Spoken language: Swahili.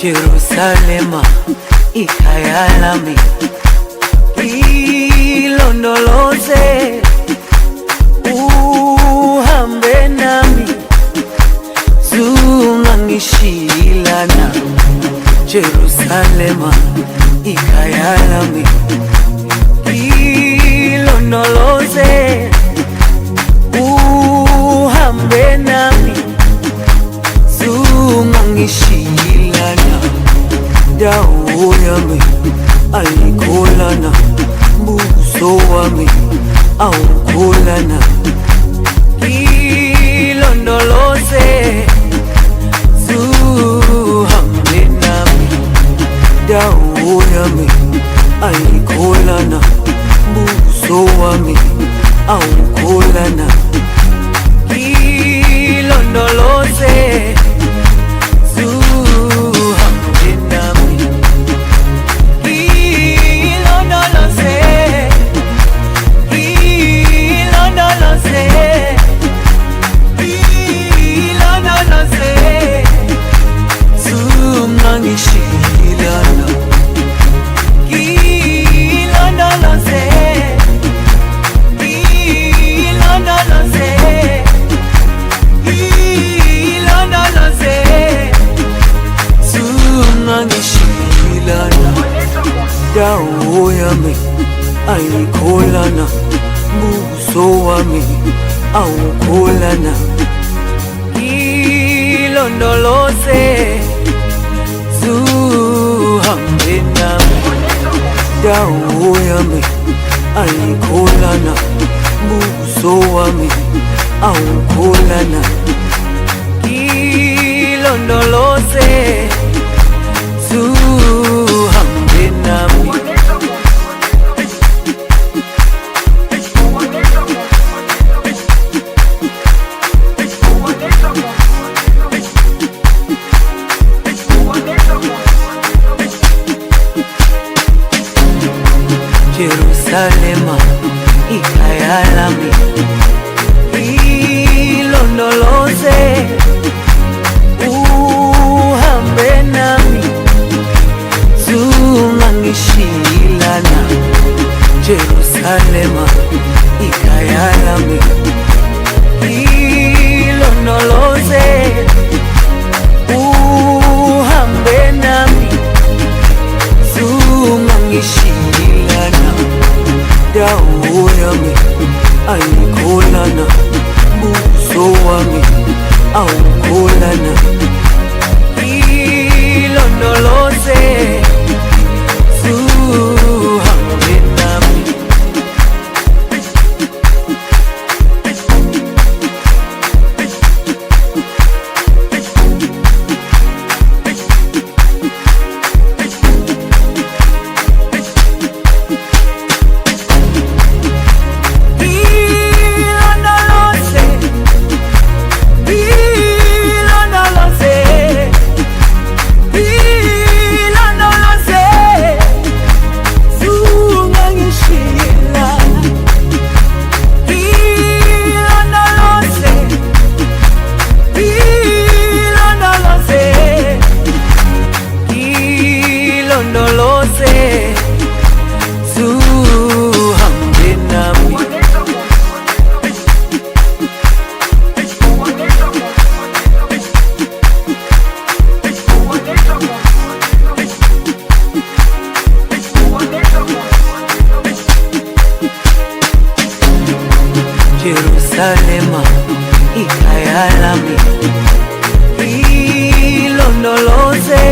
Jerusalema ikhaya lami, ilondoloze uhambe nami, zungangishilana. Jerusalema ikhaya lami, ilondoloze uhambe nami, zungangishilana. Dawo yami ayikholana, mbuso wami awukholana. Ilondoloze zuhambe nami, dawo yami ayikholana, mbuso wami awukholana. Ilondoloze dawo yami ayikholana, mbuso wami awukholana. Ilondoloze zuhambe nami, dawo yami ayikholana, mbuso wami awukholana. Ilondoloze zuhambe nami. Jerusalema ikhaya lami, ilondoloze uhambe nami, zungangishilana. Jerusalema ikhaya lami, ilondoloze uhambe nami, zungangishilana. Dawo yami ayikholana, mbuso wami awukholana. Ilondoloze zuhambe nami. Jerusalema ikhaya lami, ilondoloze